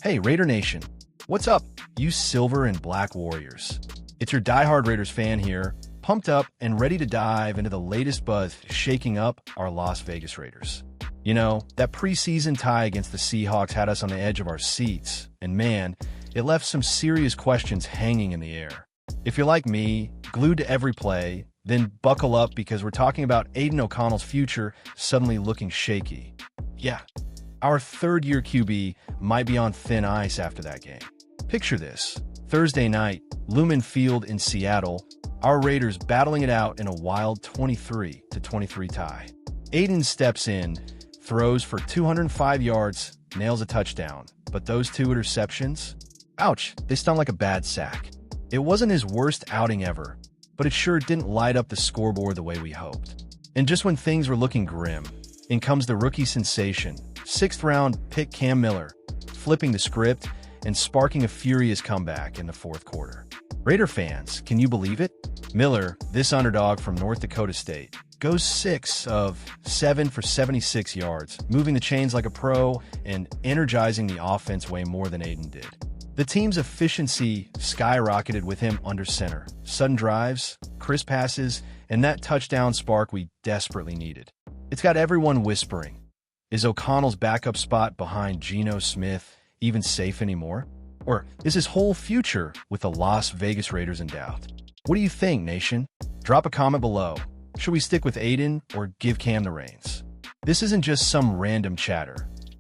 Hey, Raider Nation. What's up, you silver and black warriors? It's your diehard Raiders fan here, pumped up and ready to dive into the latest buzz shaking up our Las Vegas Raiders. You know, that preseason tie against the Seahawks had us on the edge of our seats, and man, it left some serious questions hanging in the air. If you're like me, glued to every play, then buckle up because we're talking about Aidan O'Connell's future suddenly looking shaky. Yeah, our third-year QB might be on thin ice after that game. Picture this. Thursday night, Lumen Field in Seattle, our Raiders battling it out in a wild 23-23 tie. Aidan steps in, throws for 205 yards, nails a touchdown. But those two interceptions? Ouch, they stung like a bad sack. It wasn't his worst outing ever, but it sure didn't light up the scoreboard the way we hoped. And just when things were looking grim, in comes the rookie sensation, 6th-round pick Cam Miller, flipping the script and sparking a furious comeback in the fourth quarter. Raider fans, can you believe it? Miller, this underdog from North Dakota State, goes 6 of 7 for 76 yards, moving the chains like a pro and energizing the offense way more than Aidan did. The team's efficiency skyrocketed with him under center. Sudden drives, crisp passes, and that touchdown spark we desperately needed. It's got everyone whispering, is O'Connell's backup spot behind Geno Smith even safe anymore? Or is his whole future with the Las Vegas Raiders in doubt? What do you think, Nation? Drop a comment below. Should we stick with Aidan or give Cam the reins? This isn't just some random chatter.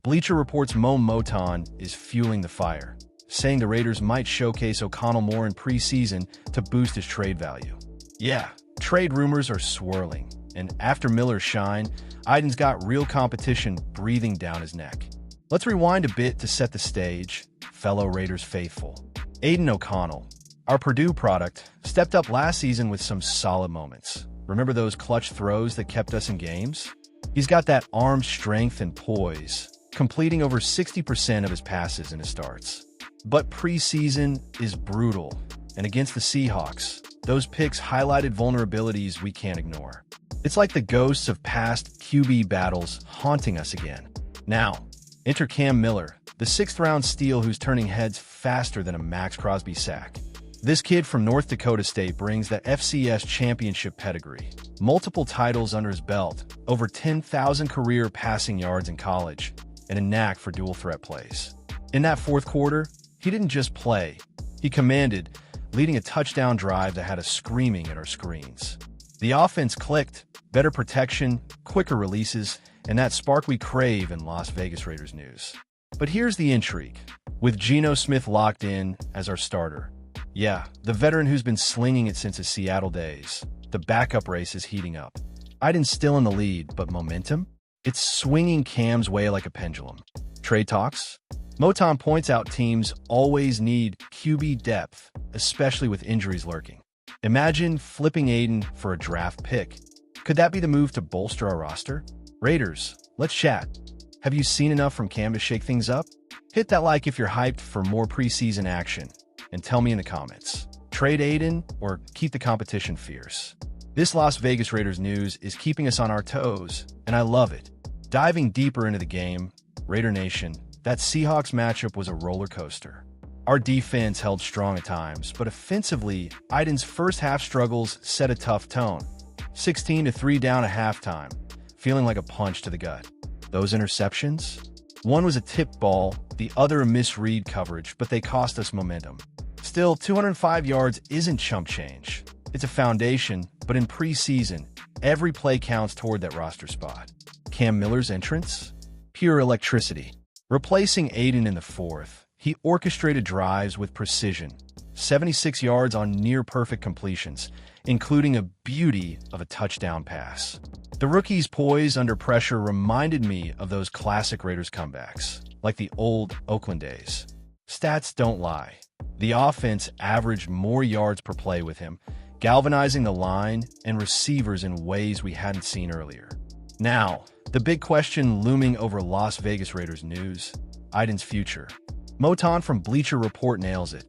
Bleacher Report's Mo Moton is fueling the fire, saying the Raiders might showcase O'Connell more in preseason to boost his trade value. Yeah, trade rumors are swirling, and after Miller's shine, Aidan's got real competition breathing down his neck. Let's rewind a bit to set the stage, fellow Raiders faithful. Aidan O'Connell, our Purdue product, stepped up last season with some solid moments. Remember those clutch throws that kept us in games? He's got that arm strength and poise, completing over 60% of his passes in his starts. But preseason is brutal, and against the Seahawks, those picks highlighted vulnerabilities we can't ignore. It's like the ghosts of past QB battles haunting us again. Now, enter Cam Miller, the 6th-round steal who's turning heads faster than a Max Crosby sack. This kid from North Dakota State brings the FCS championship pedigree, multiple titles under his belt, over 10,000 career passing yards in college, and a knack for dual-threat plays. In that fourth quarter, he didn't just play, he commanded, leading a touchdown drive that had us screaming at our screens. The offense clicked, better protection, quicker releases, and that spark we crave in Las Vegas Raiders news. But here's the intrigue. With Geno Smith locked in as our starter, yeah, the veteran who's been slinging it since his Seattle days, the backup race is heating up. Aidan's still in the lead, but momentum? It's swinging Cam's way like a pendulum. Trade talks? Moton points out teams always need QB depth, especially with injuries lurking. Imagine flipping Aidan for a draft pick. Could that be the move to bolster our roster? Raiders, let's chat. Have you seen enough from Cam to shake things up? Hit that like if you're hyped for more preseason action, and tell me in the comments. Trade Aidan or keep the competition fierce? This Las Vegas Raiders news is keeping us on our toes, and I love it. Diving deeper into the game, Raider Nation, that Seahawks matchup was a roller coaster. Our defense held strong at times, but offensively, Aidan's first half struggles set a tough tone. 16-3 down at halftime, feeling like a punch to the gut. Those interceptions? One was a tipped ball, the other a misread coverage, but they cost us momentum. Still, 205 yards isn't chump change. It's a foundation, but in preseason, every play counts toward that roster spot. Cam Miller's entrance? Pure electricity. Replacing Aidan in the fourth, he orchestrated drives with precision, 76 yards on near-perfect completions, including a beauty of a touchdown pass. The rookie's poise under pressure reminded me of those classic Raiders comebacks, like the old Oakland days. Stats don't lie. The offense averaged more yards per play with him, galvanizing the line and receivers in ways we hadn't seen earlier. Now, the big question looming over Las Vegas Raiders news, Aidan's future. Moton from Bleacher Report nails it.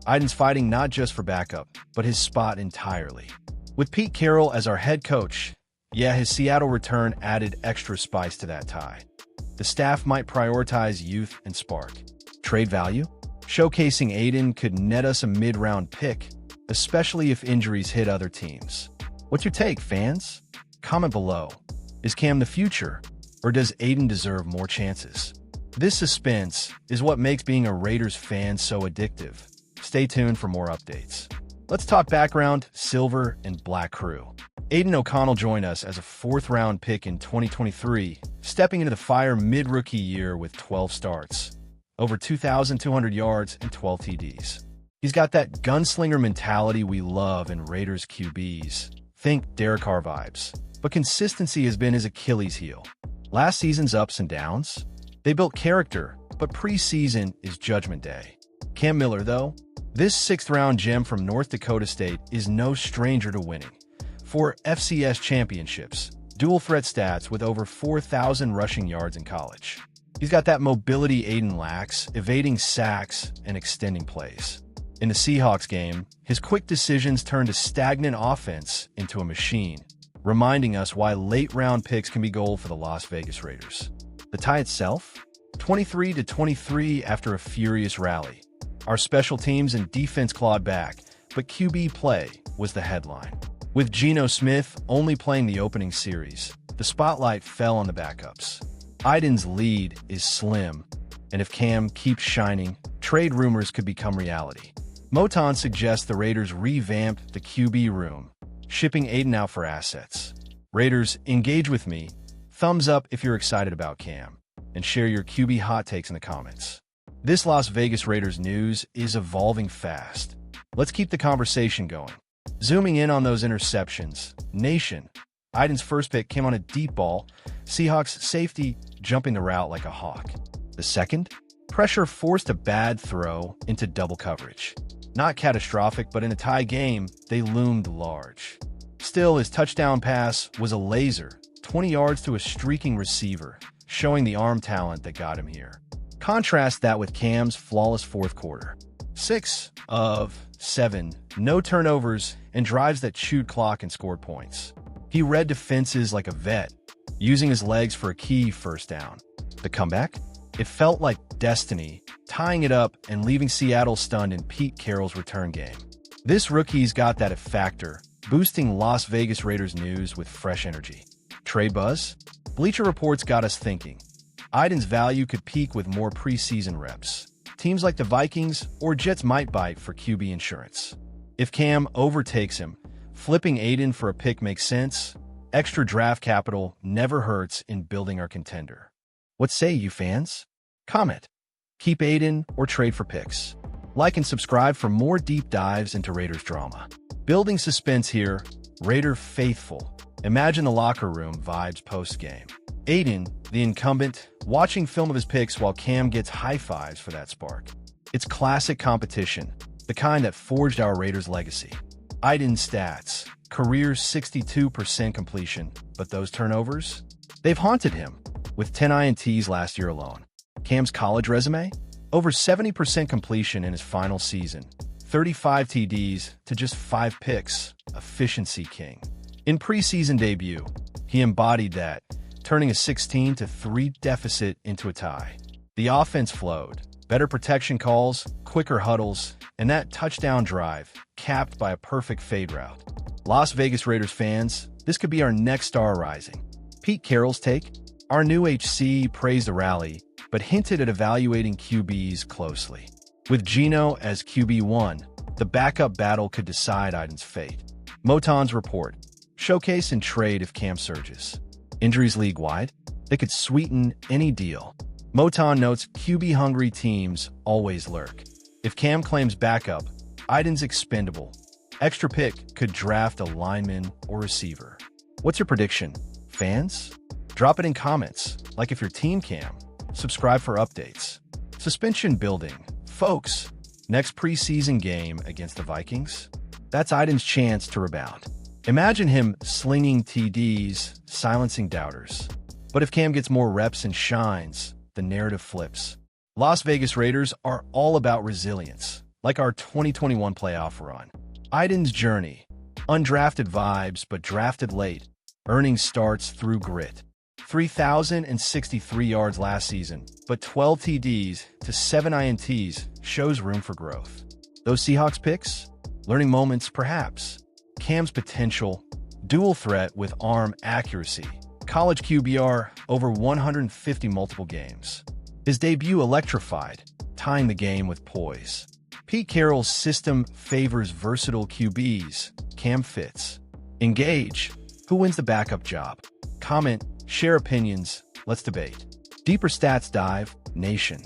Aidan's fighting not just for backup, but his spot entirely. With Pete Carroll as our head coach, yeah, his Seattle return added extra spice to that tie. The staff might prioritize youth and spark. Trade value? Showcasing Aiden could net us a mid-round pick, especially if injuries hit other teams. What's your take, fans? Comment below. Is Cam the future, or does Aiden deserve more chances? This suspense is what makes being a Raiders fan so addictive. Stay tuned for more updates. Let's talk background, silver, and black crew. Aiden O'Connell joined us as a fourth-round pick in 2023, stepping into the fire mid-rookie year with 12 starts, over 2,200 yards and 12 TDs. He's got that gunslinger mentality we love in Raiders QBs. Think Derek Carr vibes. But consistency has been his Achilles heel. Last season's ups and downs? They built character, but preseason is Judgment Day. Cam Miller, though? This sixth-round gem from North Dakota State is no stranger to winning. 4 FCS championships, dual threat stats with over 4,000 rushing yards in college. He's got that mobility Aiden lacks, evading sacks and extending plays. In the Seahawks game, his quick decisions turned a stagnant offense into a machine, reminding us why late-round picks can be gold for the Las Vegas Raiders. The tie itself? 23-23 after a furious rally. Our special teams and defense clawed back, but QB play was the headline. With Geno Smith only playing the opening series, the spotlight fell on the backups. Aiden's lead is slim, and if Cam keeps shining, trade rumors could become reality. Moton suggests the Raiders revamped the QB room, shipping Aiden out for assets. Raiders, engage with me. Thumbs up if you're excited about Cam, and share your QB hot takes in the comments. This Las Vegas Raiders news is evolving fast. Let's keep the conversation going. Zooming in on those interceptions, Nation. Aiden's first pick came on a deep ball, Seahawks safety jumping the route like a hawk. The second, pressure forced a bad throw into double coverage. Not catastrophic, but in a tie game, they loomed large. Still, his touchdown pass was a laser, 20 yards to a streaking receiver, showing the arm talent that got him here. Contrast that with Cam's flawless fourth quarter. 6 of 7, no turnovers, and drives that chewed clock and scored points. He read defenses like a vet, using his legs for a key first down. The comeback? It felt like destiny, tying it up and leaving Seattle stunned in Pete Carroll's return game. This rookie's got that factor, boosting Las Vegas Raiders news with fresh energy. Trade buzz? Bleacher Reports got us thinking. Aiden's value could peak with more preseason reps. Teams like the Vikings or Jets might bite for QB insurance. If Cam overtakes him, flipping Aiden for a pick makes sense. Extra draft capital never hurts in building our contender. What say you, fans? Comment. Keep Aiden or trade for picks. Like and subscribe for more deep dives into Raiders drama. Building suspense here, Raider faithful. Imagine the locker room vibes post-game. Aiden, the incumbent, watching film of his picks while Cam gets high fives for that spark. It's classic competition, the kind that forged our Raiders' legacy. Aiden's stats, career 62% completion, but those turnovers? They've haunted him, with 10 INTs last year alone. Cam's college resume? Over 70% completion in his final season, 35 TDs to just 5 picks, efficiency king. In preseason debut, he embodied that, turning a 16-3 deficit into a tie. The offense flowed, better protection calls, quicker huddles, and that touchdown drive, capped by a perfect fade route. Las Vegas Raiders fans, this could be our next star rising. Pete Carroll's take? Our new HC praised the rally, but hinted at evaluating QBs closely. With Geno as QB1, the backup battle could decide Aiden's fate. Moton's report. Showcase and trade if Cam surges. Injuries league-wide? They could sweeten any deal. Moton notes QB-hungry teams always lurk. If Cam claims backup, Aiden's expendable. Extra pick could draft a lineman or receiver. What's your prediction, fans? Drop it in comments, like if your team Cam. Subscribe for updates. Suspension building. Folks, next preseason game against the Vikings? That's Aiden's chance to rebound. Imagine him slinging TDs, silencing doubters. But if Cam gets more reps and shines, the narrative flips. Las Vegas Raiders are all about resilience, like our 2021 playoff run. Aiden's journey. Undrafted vibes, but drafted late. Earning starts through grit. 3,063 yards last season, but 12 TDs to 7 INTs shows room for growth. Those Seahawks picks? Learning moments, perhaps. Cam's potential, dual threat with arm accuracy. College QBR, over 150 multiple games. His debut electrified, tying the game with poise. Pete Carroll's system favors versatile QBs. Cam fits. Engage. Who wins the backup job? Comment, share opinions, let's debate. Deeper stats dive, Nation.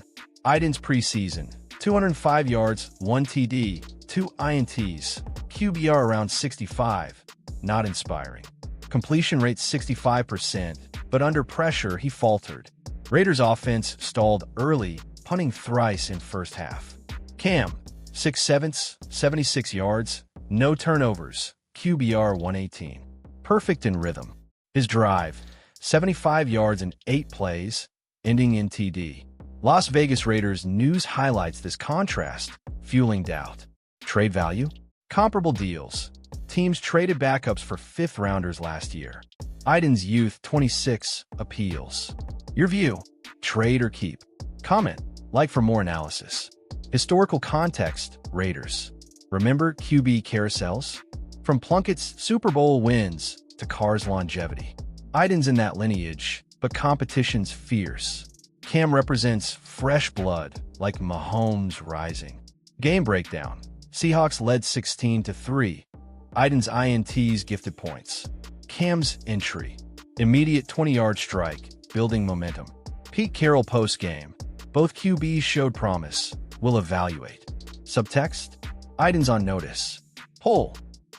Aiden's preseason, 205 yards, 1 TD, 2 INTs, QBR around 65, not inspiring. Completion rate 65%, but under pressure he faltered. Raiders offense stalled early, punting thrice in first half. Cam, 6/7, 76 yards, no turnovers, QBR 118. Perfect in rhythm. His drive, 75 yards in 8 plays, ending in TD. Las Vegas Raiders news highlights this contrast, fueling doubt. Trade value? Comparable deals. Teams traded backups for fifth-rounders last year. Aiden's youth, 26, appeals. Your view? Trade or keep? Comment, like for more analysis. Historical context, Raiders. Remember QB carousels? From Plunkett's Super Bowl wins to Carr's longevity. Aiden's in that lineage, but competition's fierce. Cam represents fresh blood, like Mahomes rising. Game breakdown. Seahawks led 16-3. Aiden's INTs gifted points. Cam's entry. Immediate 20-yard strike, building momentum. Pete Carroll post-game. Both QBs showed promise. We'll evaluate. Subtext. Aiden's on notice. Poll.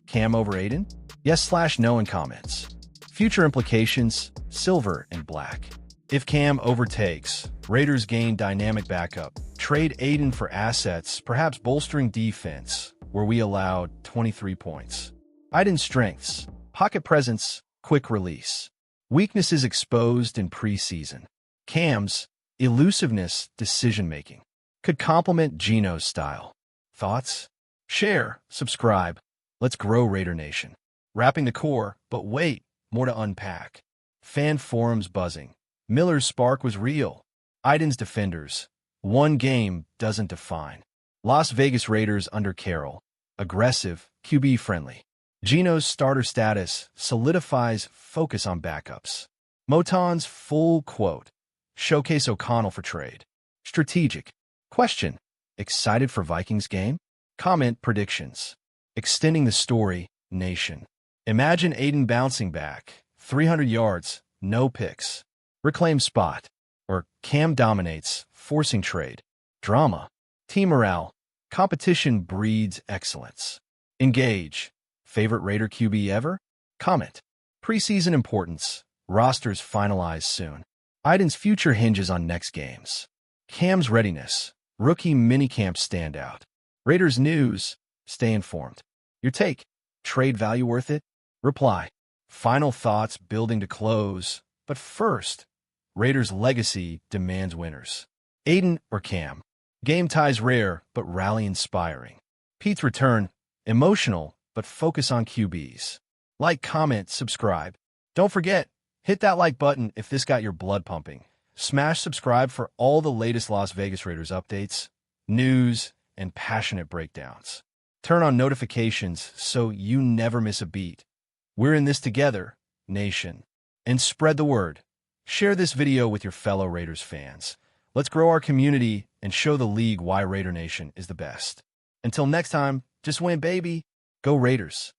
Cam over Aiden? Yes/no in comments. Future implications, silver and black. If Cam overtakes, Raiders gain dynamic backup. Trade Aiden for assets, perhaps bolstering defense, where we allowed 23 points. Aiden's strengths, pocket presence, quick release. Weaknesses exposed in preseason. Cam's elusiveness, decision-making. Could complement Gino's style. Thoughts? Share, subscribe. Let's grow Raider Nation. Wrapping the core, but wait, more to unpack. Fan forums buzzing. Miller's spark was real. Aiden's defenders. One game doesn't define. Las Vegas Raiders under Carroll. Aggressive, QB-friendly. Gino's starter status solidifies focus on backups. Moton's full quote. Showcase O'Connell for trade. Strategic. Question. Excited for Vikings game? Comment predictions. Extending the story, Nation. Imagine Aiden bouncing back. 300 yards, no picks. Reclaim spot. Or Cam dominates, forcing trade. Drama. Team morale. Competition breeds excellence. Engage. Favorite Raider QB ever? Comment. Preseason importance. Rosters finalized soon. Aiden's future hinges on next games. Cam's readiness. Rookie minicamp standout. Raiders news. Stay informed. Your take. Trade value worth it? Reply. Final thoughts building to close. But first, Raiders legacy demands winners. Aiden or Cam? Game ties rare, but rally inspiring. Pete's return. Emotional, but focus on QBs. Like, comment, subscribe. Don't forget, hit that like button if this got your blood pumping. Smash subscribe for all the latest Las Vegas Raiders updates, news, and passionate breakdowns. Turn on notifications so you never miss a beat. We're in this together, Nation. And spread the word. Share this video with your fellow Raiders fans. Let's grow our community and show the league why Raider Nation is the best. Until next time, just win, baby. Go Raiders.